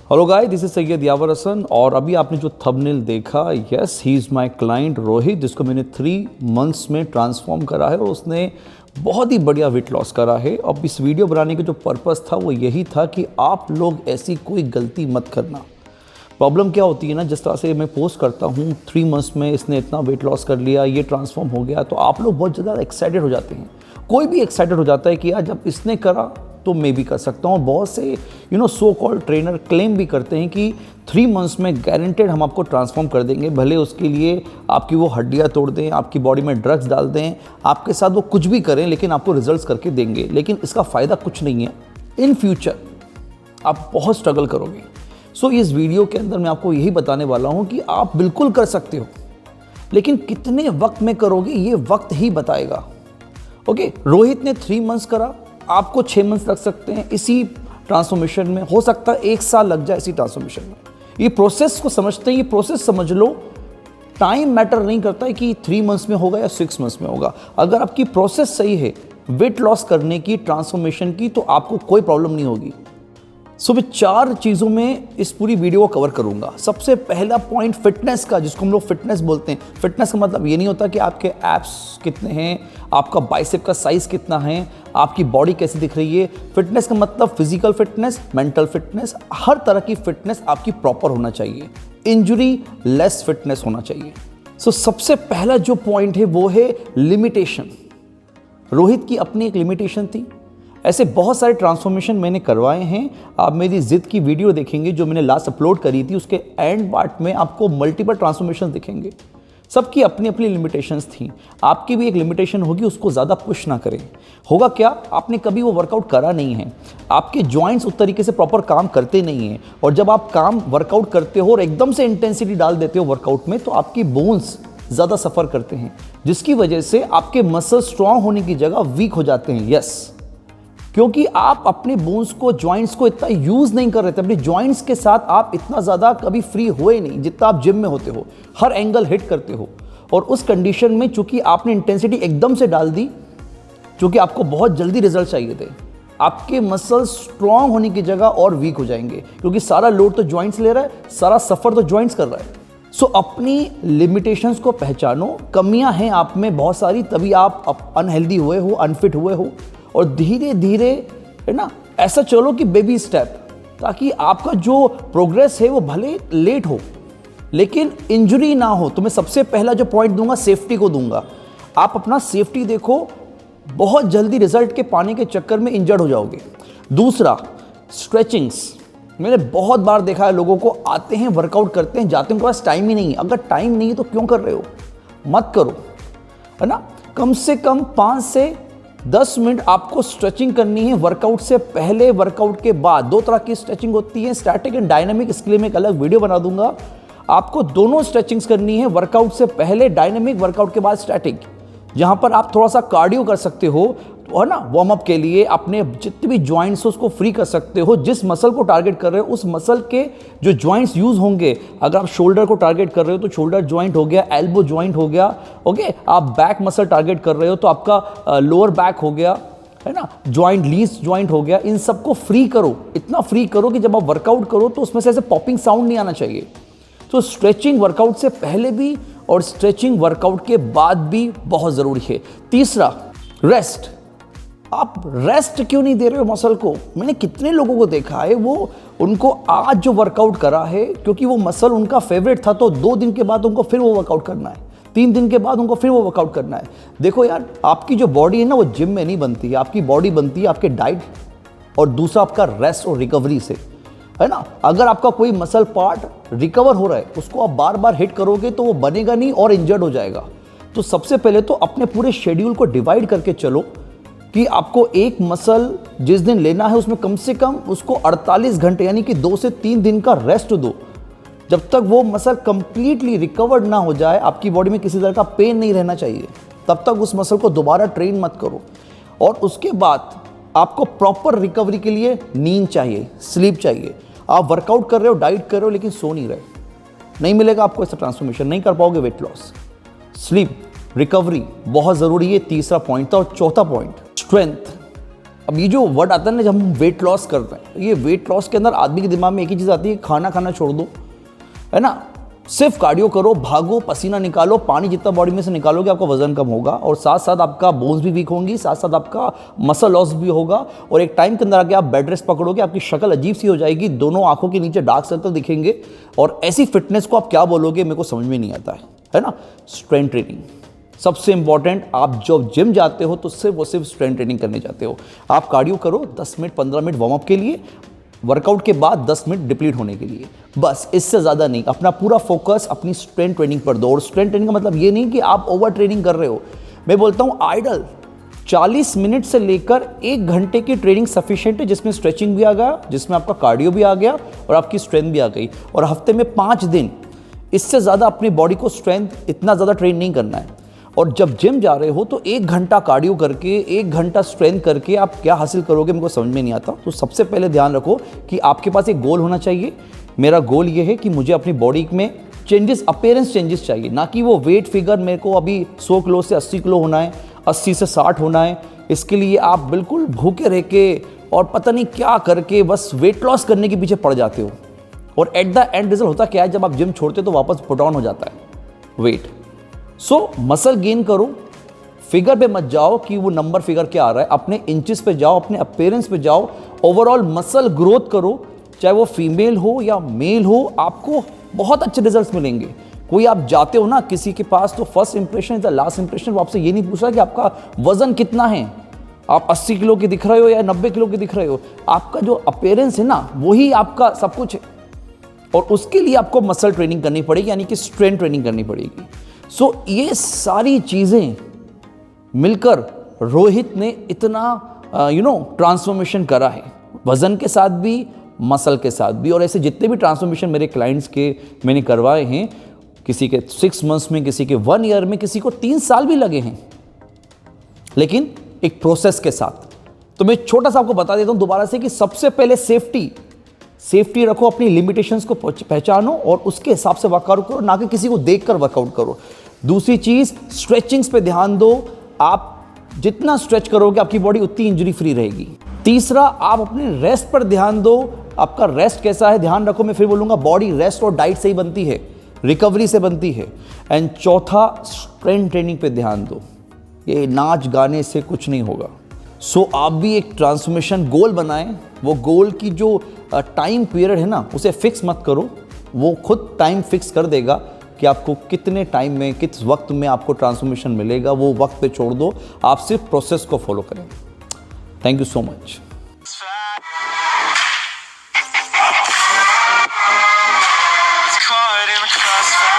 Hello guys, this is Syed Yawar Hasan और अभी आपने जो थंबनेल देखा, yes he is my client Rohit, जिसको मैंने 3 मंथ्स में ट्रांसफॉर्म करा है और उसने बहुत ही बढ़िया वेट लॉस करा है। अब इस वीडियो बनाने का जो पर्पस था वो यही था कि आप लोग ऐसी कोई गलती मत करना। प्रॉब्लम क्या होती है ना, जिस तरह से मैं पोस्ट करता हूँ 3 मंथ्स में इसने इतना वेट लॉस कर लिया, ये ट्रांसफॉर्म हो गया, तो आप लोग बहुत ज़्यादा एक्साइटेड हो जाते हैं। कोई भी एक्साइटेड हो जाता है कि यार जब इसने करा तो मैं भी कर सकता हूँ। बहुत से सो कॉल्ड ट्रेनर क्लेम भी करते हैं कि 3 मंथ्स में गारंटेड हम आपको ट्रांसफॉर्म कर देंगे। भले उसके लिए आपकी वो हड्डियाँ तोड़ दें, आपकी बॉडी में ड्रग्स डाल दें, आपके साथ वो कुछ भी करें, लेकिन आपको रिजल्ट्स करके देंगे। लेकिन इसका फ़ायदा कुछ नहीं है। इन फ्यूचर आप बहुत स्ट्रगल करोगे। सो इस वीडियो के अंदर मैं आपको यही बताने वाला हूँ कि आप बिल्कुल कर सकते हो, लेकिन कितने वक्त में करोगे ये वक्त ही बताएगा। ओके, रोहित ने 3 मंथ्स करा, आपको 6 मंथ्स लग सकते हैं इसी ट्रांसफॉर्मेशन में, हो सकता है 1 साल लग जाए इसी ट्रांसफॉर्मेशन में। ये प्रोसेस को समझते हैं, ये प्रोसेस समझ लो। टाइम मैटर नहीं करता है कि 3 मंथ्स में होगा या 6 मंथ्स में होगा। अगर आपकी प्रोसेस सही है वेट लॉस करने की, ट्रांसफॉर्मेशन की, तो आपको कोई प्रॉब्लम नहीं होगी। सो मैं 4 चीज़ों में इस पूरी वीडियो को कवर करूंगा। सबसे पहला पॉइंट फिटनेस का, जिसको हम लोग फिटनेस बोलते हैं। फिटनेस का मतलब ये नहीं होता कि आपके एब्स कितने हैं, आपका बाइसेप का साइज कितना है, आपकी बॉडी कैसी दिख रही है। फिटनेस का मतलब फिजिकल फिटनेस, मेंटल फिटनेस, हर तरह की फिटनेस आपकी प्रॉपर होना चाहिए। इंजरी लेस फिटनेस होना चाहिए। सो सबसे पहला जो पॉइंट है वो है लिमिटेशन। रोहित की अपनी एक लिमिटेशन थी। ऐसे बहुत सारे ट्रांसफॉर्मेशन मैंने करवाए हैं। आप मेरी जिद की वीडियो देखेंगे जो मैंने लास्ट अपलोड करी थी, उसके एंड पार्ट में आपको मल्टीपल ट्रांसफॉर्मेशन दिखेंगे। सबकी अपनी अपनी लिमिटेशंस थी। आपकी भी एक लिमिटेशन होगी, उसको ज़्यादा पुश ना करें। होगा क्या, आपने कभी वो वर्कआउट करा नहीं है, आपके जॉइंट्स उस तरीके से प्रॉपर काम करते नहीं हैं, और जब आप काम वर्कआउट करते हो और एकदम से इंटेंसिटी डाल देते हो वर्कआउट में, तो आपकी बोन्स ज़्यादा सफ़र करते हैं, जिसकी वजह से आपके मसल स्ट्रांग होने की जगह वीक हो जाते हैं। यस, क्योंकि आप अपने बोन्स को, जॉइंट्स को इतना यूज़ नहीं कर रहे थे। अपने जॉइंट्स के साथ आप इतना ज़्यादा कभी फ्री हुए नहीं जितना आप जिम में होते हो, हर एंगल हिट करते हो। और उस कंडीशन में चूंकि आपने इंटेंसिटी एकदम से डाल दी, चूंकि आपको बहुत जल्दी रिजल्ट चाहिए थे, आपके मसल स्ट्रांग होने की जगह और वीक हो जाएंगे, क्योंकि सारा लोड तो जॉइंट्स ले रहा है, सारा सफ़र तो जॉइंट्स कर रहा है। सो अपनी लिमिटेशंस को पहचानो। कमियां हैं आप में बहुत सारी, तभी आप अनहेल्दी हुए हो, अनफिट हुए हो। और धीरे धीरे, है ना, ऐसा चलो कि बेबी स्टेप, ताकि आपका जो प्रोग्रेस है वो भले लेट हो लेकिन इंजरी ना हो। तो मैं सबसे पहला जो पॉइंट दूंगा, सेफ्टी को दूंगा। आप अपना सेफ्टी देखो, बहुत जल्दी रिजल्ट के पाने के चक्कर में इंजर्ड हो जाओगे। दूसरा, स्ट्रेचिंग्स। मैंने बहुत बार देखा है, लोगों को आते हैं, वर्कआउट करते हैं, जाते हैं, उनके पास टाइम ही नहीं है। अगर टाइम नहीं है तो क्यों कर रहे हो, मत करो, है ना। कम से कम 5 से 10 मिनट आपको स्ट्रेचिंग करनी है, वर्कआउट से पहले, वर्कआउट के बाद। 2 तरह की स्ट्रेचिंग होती है, स्टैटिक एंड डायनामिक। इसके लिए मैं एक अलग वीडियो बना दूंगा। आपको दोनों स्ट्रेचिंग्स करनी है, वर्कआउट से पहले डायनामिक, वर्कआउट के बाद स्टैटिक, जहां पर आप थोड़ा सा कार्डियो कर सकते हो, तो है ना, वार्म अप के लिए अपने जितने भी जॉइंट्स उसको फ्री कर सकते हो। जिस मसल को टारगेट कर रहे हो उस मसल के जो जॉइंट्स यूज होंगे, अगर आप शोल्डर को टारगेट कर रहे हो तो शोल्डर जॉइंट हो गया, एल्बो जॉइंट हो गया। ओके, आप बैक मसल टारगेट कर रहे हो तो आपका लोअर बैक हो गया, है ना, जॉइंट लीस जॉइंट हो गया। इन सबको फ्री करो, इतना फ्री करो कि जब आप वर्कआउट करो तो उसमें से ऐसे पॉपिंग साउंड नहीं आना चाहिए। तो स्ट्रेचिंग वर्कआउट से पहले भी और स्ट्रेचिंग वर्कआउट के बाद भी बहुत ज़रूरी है। तीसरा, रेस्ट। आप रेस्ट क्यों नहीं दे रहे हो मसल को? मैंने कितने लोगों को देखा है, वो उनको आज जो वर्कआउट करा है, क्योंकि वो मसल उनका फेवरेट था, तो 2 दिन के बाद उनको फिर वो वर्कआउट करना है, 3 दिन के बाद उनको फिर वो वर्कआउट करना है। देखो यार, आपकी जो बॉडी है ना, वो जिम में नहीं बनती है। आपकी बॉडी बनती है आपके डाइट और दूसरा आपका रेस्ट और रिकवरी से, है ना। अगर आपका कोई मसल पार्ट रिकवर हो रहा है, उसको आप बार बार हिट करोगे तो वो बनेगा नहीं और इंजर्ड हो जाएगा। तो सबसे पहले तो अपने पूरे शेड्यूल को डिवाइड करके चलो कि आपको एक मसल जिस दिन लेना है उसमें कम से कम उसको 48 घंटे यानी कि 2 से 3 दिन का रेस्ट दो। जब तक वो मसल कंप्लीटली रिकवर्ड ना हो जाए, आपकी बॉडी में किसी तरह का पेन नहीं रहना चाहिए, तब तक उस मसल को दोबारा ट्रेन मत करो। और उसके बाद आपको प्रॉपर रिकवरी के लिए नींद चाहिए, स्लीप चाहिए। आप वर्कआउट कर रहे हो, डाइट कर रहे हो, लेकिन सो नहीं रहे, नहीं मिलेगा आपको ऐसा ट्रांसफॉर्मेशन, नहीं कर पाओगे वेट लॉस। स्लीप, रिकवरी बहुत ज़रूरी है। तीसरा पॉइंट था। और चौथा पॉइंट, स्ट्रेंथ। अब ये जो वर्ड आता है ना, जब हम वेट लॉस करते हैं, ये वेट लॉस के अंदर आदमी के दिमाग में एक ही चीज़ आती है, खाना खाना छोड़ दो, है ना, सिर्फ कार्डियो करो, भागो, पसीना निकालो, पानी जितना बॉडी में से निकालोगे आपका वजन कम होगा, और साथ साथ आपका बोन्स भी वीक होंगी, साथ साथ आपका मसल लॉस भी होगा, और एक टाइम के अंदर आके आप बेड रेस्ट पकड़ोगे, आपकी शक्ल अजीब सी हो जाएगी, दोनों आंखों के नीचे डार्क सर्कल दिखेंगे, और ऐसी फिटनेस को आप क्या बोलोगे मेरे को समझ में नहीं आता है ना। स्ट्रेंथ ट्रेनिंग सबसे इंपॉर्टेंट, आप जब जिम जाते हो तो सिर्फ वो सिर्फ स्ट्रेंथ ट्रेनिंग करने जाते हो। आप कार्डियो करो 10 मिनट 15 मिनट वार्म अप के लिए, वर्कआउट के बाद 10 मिनट डिप्लीट होने के लिए, बस, इससे ज़्यादा नहीं। अपना पूरा फोकस अपनी स्ट्रेंथ ट्रेनिंग पर दो। और स्ट्रेंथ ट्रेनिंग का मतलब ये नहीं कि आप ओवर ट्रेनिंग कर रहे हो। मैं बोलता हूँ आइडल 40 मिनट से लेकर 1 घंटे की ट्रेनिंग सफिशिएंट है, जिसमें स्ट्रेचिंग भी आ गया, जिसमें आपका कार्डियो भी आ गया और आपकी स्ट्रेंथ भी आ गई। और हफ्ते में 5 दिन, इससे ज़्यादा अपनी बॉडी को स्ट्रेंथ इतना ज़्यादा ट्रेन नहीं करना है। और जब जिम जा रहे हो तो 1 घंटा कार्डियो करके, 1 घंटा स्ट्रेंथ करके आप क्या हासिल करोगे मेरे को समझ में नहीं आता। तो सबसे पहले ध्यान रखो कि आपके पास एक गोल होना चाहिए। मेरा गोल ये है कि मुझे अपनी बॉडी में चेंजेस, अपीयरेंस चेंजेस चाहिए, ना कि वो वेट फिगर मेरे को अभी 100 किलो से 80 किलो होना है, 80 से 60 होना है। इसके लिए आप बिल्कुल भूखे रह के और पता नहीं क्या करके बस वेट लॉस करने के पीछे पड़ जाते हो, और एट द एंड रिजल्ट होता क्या है, जब आप जिम छोड़ते हो तो वापस पुट ऑन हो जाता है वेट। सो मसल गेन करो, फिगर पे मत जाओ कि वो नंबर फिगर क्या आ रहा है, अपने इंचेस पे जाओ, अपने अपीयरेंस पे जाओ, ओवरऑल मसल ग्रोथ करो, चाहे वो फीमेल हो या मेल हो, आपको बहुत अच्छे रिजल्ट्स मिलेंगे। कोई आप जाते हो ना किसी के पास, तो first impression is the last impression. वो आपसे ये नहीं पूछ रहा कि आपका वजन कितना है, आप 80 किलो के दिख रहे हो या 90 किलो के दिख रहे हो, आपका जो अपीयरेंस है ना वही आपका सब कुछ है। और उसके लिए आपको मसल ट्रेनिंग करनी पड़ेगी, यानी कि स्ट्रेंथ ट्रेनिंग करनी पड़ेगी। सो ये सारी चीज़ें मिलकर रोहित ने इतना ट्रांसफॉर्मेशन करा है, वज़न के साथ भी, मसल के साथ भी। और ऐसे जितने भी ट्रांसफॉर्मेशन मेरे क्लाइंट्स के मैंने करवाए हैं, किसी के 6 मंथ्स में, किसी के 1 ईयर में, किसी को 3 साल भी लगे हैं, लेकिन एक प्रोसेस के साथ। तो मैं छोटा सा आपको बता देता हूँ दोबारा से कि सबसे पहले सेफ्टी रखो, अपनी लिमिटेशंस को पहचानो और उसके हिसाब से वर्कआउट करो, ना कि किसी को देखकर वर्कआउट करो। दूसरी चीज़, स्ट्रेचिंग्स पे ध्यान दो। आप जितना स्ट्रेच करोगे आपकी बॉडी उतनी इंजरी फ्री रहेगी। तीसरा, आप अपने रेस्ट पर ध्यान दो। आपका रेस्ट कैसा है ध्यान रखो। मैं फिर बोलूँगा, बॉडी रेस्ट और डाइट से ही बनती है, रिकवरी से बनती है। एंड चौथा, स्ट्रेंथ ट्रेनिंग पे ध्यान दो। ये नाच गाने से कुछ नहीं होगा। सो आप भी एक ट्रांसफॉर्मेशन गोल बनाएं। वो गोल की जो टाइम पीरियड है ना, उसे फिक्स मत करो, वो खुद टाइम फिक्स कर देगा कि आपको कितने टाइम में, किस वक्त में आपको ट्रांसफॉर्मेशन मिलेगा। वो वक्त पे छोड़ दो, आप सिर्फ प्रोसेस को फॉलो करें। Thank you so much. Caught in the crossfire.